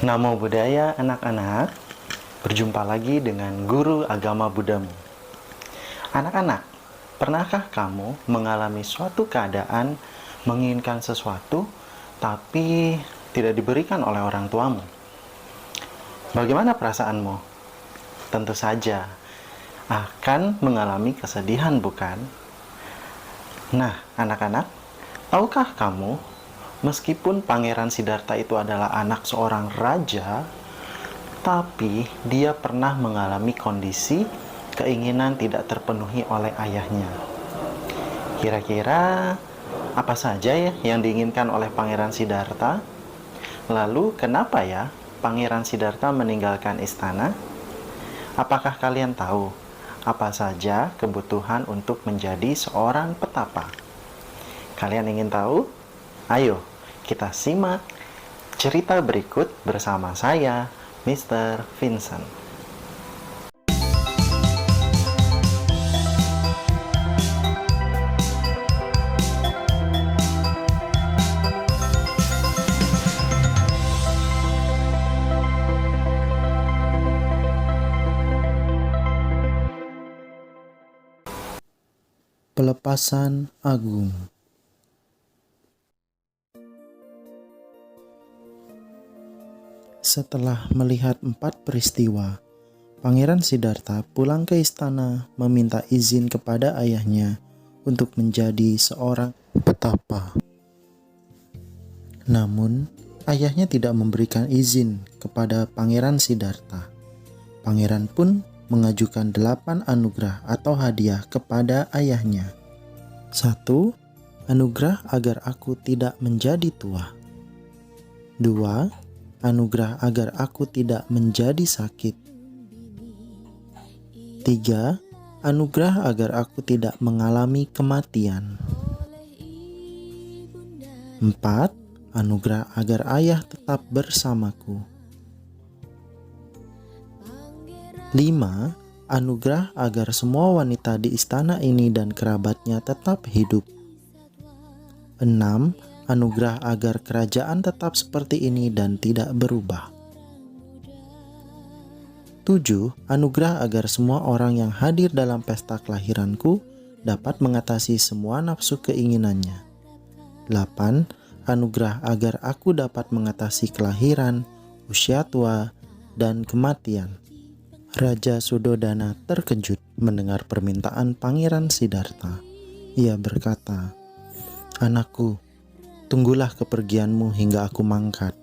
Namo Buddhaya anak-anak, berjumpa lagi dengan guru agama Buddhamu. Anak-anak, pernahkah kamu mengalami suatu keadaan menginginkan sesuatu tapi tidak diberikan oleh orang tuamu? Bagaimana perasaanmu? Tentu saja akan mengalami kesedihan, bukan? Nah, anak-anak, tahukah kamu meskipun Pangeran Siddhartha itu adalah anak seorang raja, tapi dia pernah mengalami kondisi keinginan tidak terpenuhi oleh ayahnya. Kira-kira apa saja ya yang diinginkan oleh Pangeran Siddhartha? Lalu kenapa ya Pangeran Siddhartha meninggalkan istana? Apakah kalian tahu apa saja kebutuhan untuk menjadi seorang petapa? Kalian ingin tahu? Ayo, kita simak cerita berikut bersama saya, Mr. Vincent. Pelepasan Agung. Setelah melihat 4 peristiwa, Pangeran Siddhartha pulang ke istana meminta izin kepada ayahnya untuk menjadi seorang petapa. Namun, ayahnya tidak memberikan izin kepada Pangeran Siddhartha. Pangeran pun mengajukan 8 anugerah atau hadiah kepada ayahnya. 1. Anugerah agar aku tidak menjadi tua. 2. Anugerah agar aku tidak menjadi sakit. 3. Anugerah agar aku tidak mengalami kematian. 4. Anugerah agar ayah tetap bersamaku. 5. Anugerah agar semua wanita di istana ini dan kerabatnya tetap hidup. 6. Anugerah agar kerajaan tetap seperti ini dan tidak berubah. 7. Anugerah agar semua orang yang hadir dalam pesta kelahiranku dapat mengatasi semua nafsu keinginannya. 8. Anugerah agar aku dapat mengatasi kelahiran, usia tua, dan kematian. Raja Suddhodana terkejut mendengar permintaan Pangeran Siddhartha. Ia berkata, "Anakku, tunggulah kepergianmu hingga aku mangkat."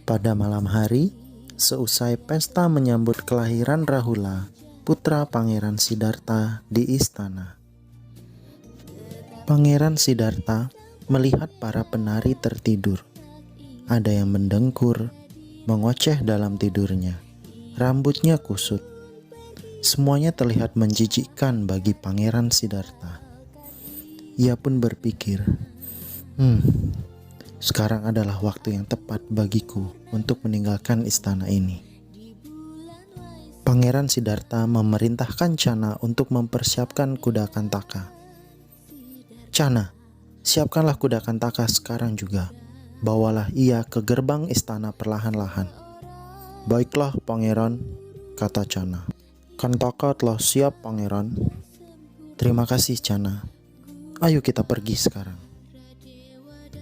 Pada malam hari, seusai pesta menyambut kelahiran Rahula, putra Pangeran Siddhartha di istana. Pangeran Siddhartha melihat para penari tertidur. Ada yang mendengkur, mengoceh dalam tidurnya. Rambutnya kusut. Semuanya terlihat menjijikkan bagi Pangeran Siddhartha. Ia pun berpikir, sekarang adalah waktu yang tepat bagiku untuk meninggalkan istana ini. Pangeran Siddhartha memerintahkan Channa untuk mempersiapkan kuda Kantaka. "Channa, siapkanlah kuda Kantaka sekarang juga. Bawalah ia ke gerbang istana perlahan-lahan." "Baiklah, Pangeran," kata Channa. "Kantaka telah siap, Pangeran." "Terima kasih, Channa. Ayo kita pergi sekarang."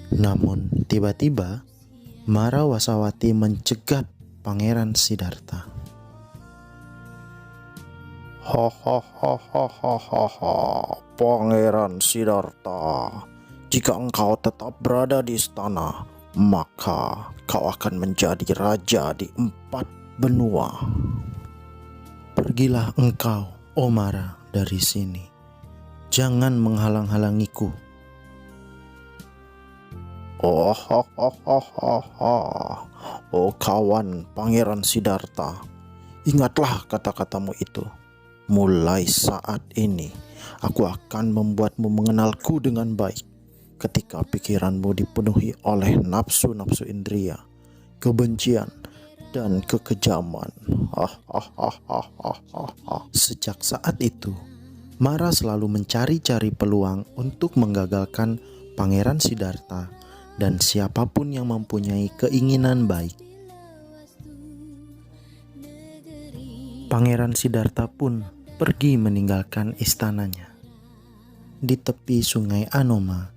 Namun tiba-tiba Mara Wasawati mencegat Pangeran Siddhartha. Hahaha, Pangeran Siddhartha, jika engkau tetap berada di istana, maka kau akan menjadi raja di 4 benua. "Pergilah engkau, oh Mara, dari sini. Jangan menghalang-halangiku." Oh kawan Pangeran Siddhartha, ingatlah kata-katamu itu. Mulai saat ini, aku akan membuatmu mengenalku dengan baik. Ketika pikiranmu dipenuhi oleh nafsu-nafsu indria, kebencian, dan kekejaman. Sejak saat itu, Mara selalu mencari-cari peluang untuk menggagalkan Pangeran Siddhartha dan siapapun yang mempunyai keinginan baik. Pangeran Siddhartha pun pergi meninggalkan istananya. Di tepi sungai Anoma,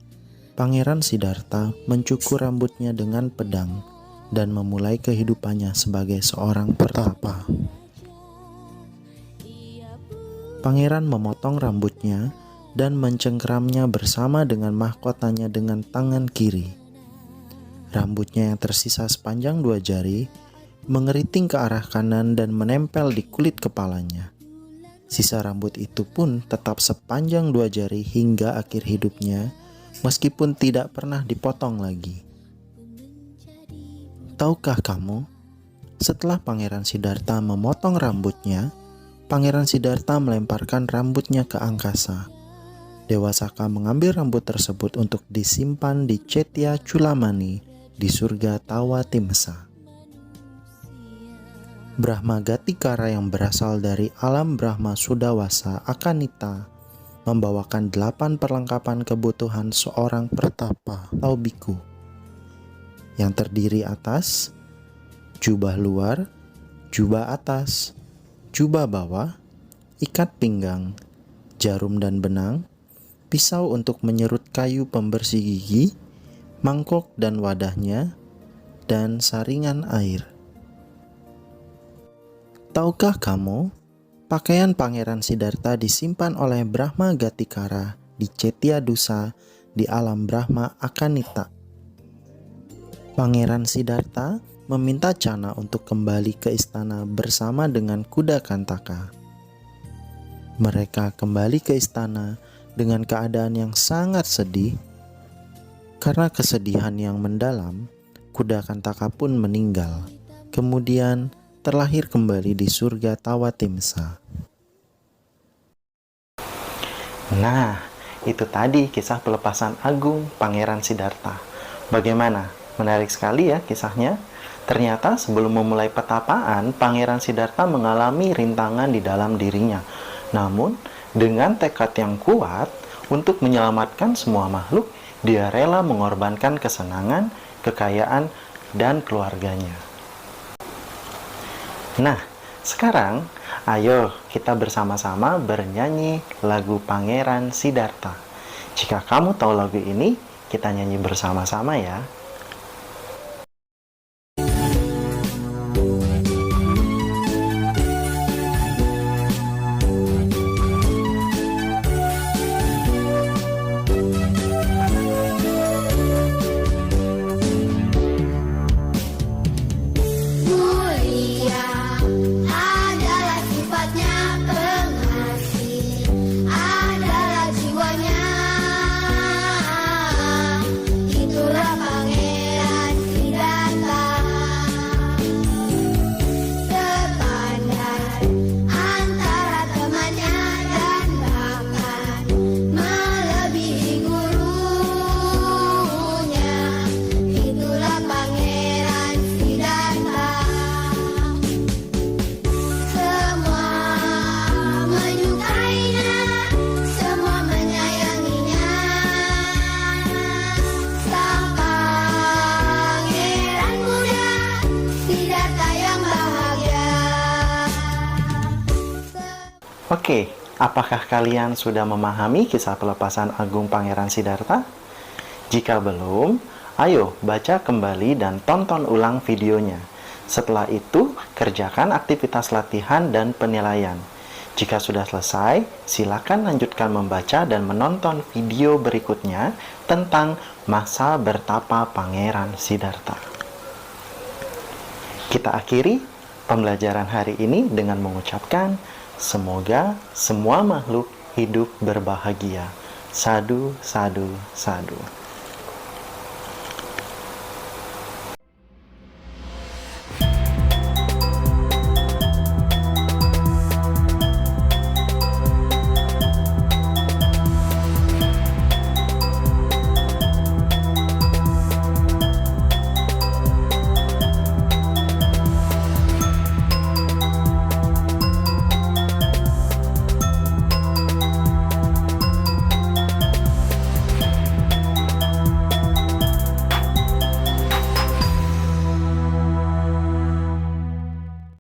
Pangeran Siddhartha mencukur rambutnya dengan pedang dan memulai kehidupannya sebagai seorang pertapa. Pangeran memotong rambutnya dan mencengkeramnya bersama dengan mahkotanya dengan tangan kiri. Rambutnya yang tersisa sepanjang 2 jari mengeriting ke arah kanan dan menempel di kulit kepalanya. Sisa rambut itu pun tetap sepanjang 2 jari hingga akhir hidupnya, meskipun tidak pernah dipotong lagi. Tahukah kamu, setelah Pangeran Siddhartha memotong rambutnya, Pangeran Siddhartha melemparkan rambutnya ke angkasa. Dewa Saka mengambil rambut tersebut untuk disimpan di Cetya Culamani di surga Tawatimsa. Brahma Gatikara yang berasal dari alam Brahma Sudawasa Akanita membawakan 8 perlengkapan kebutuhan seorang pertapa atau biku, yang terdiri atas jubah luar, jubah atas, jubah bawah, ikat pinggang, jarum dan benang, pisau untuk menyerut kayu pembersih gigi, mangkok dan wadahnya, dan saringan air. Tahukah kamu, pakaian Pangeran Siddhartha disimpan oleh Brahma Gatikara di Cetya Dusa di alam Brahma Akanita. Pangeran Siddhartha meminta Cana untuk kembali ke istana bersama dengan kuda Kantaka. Mereka kembali ke istana dengan keadaan yang sangat sedih. Karena kesedihan yang mendalam, kuda Kantaka pun meninggal. Kemudian terlahir kembali di surga Tawatimsa. Nah, itu tadi kisah pelepasan agung Pangeran Siddhartha. Bagaimana? Menarik sekali ya kisahnya. Ternyata sebelum memulai petapaan, Pangeran Siddhartha mengalami rintangan di dalam dirinya. Namun, dengan tekad yang kuat untuk menyelamatkan semua makhluk, dia rela mengorbankan kesenangan, kekayaan, dan keluarganya. Nah, sekarang ayo kita bersama-sama bernyanyi lagu Pangeran Siddhartha. Jika kamu tahu lagu ini, kita nyanyi bersama-sama ya. Oke, apakah kalian sudah memahami kisah pelepasan agung Pangeran Siddhartha? Jika belum, ayo baca kembali dan tonton ulang videonya. Setelah itu, kerjakan aktivitas latihan dan penilaian. Jika sudah selesai, silakan lanjutkan membaca dan menonton video berikutnya tentang masa bertapa Pangeran Siddhartha. Kita akhiri pembelajaran hari ini dengan mengucapkan semoga semua makhluk hidup berbahagia. Sadu, sadu, sadu.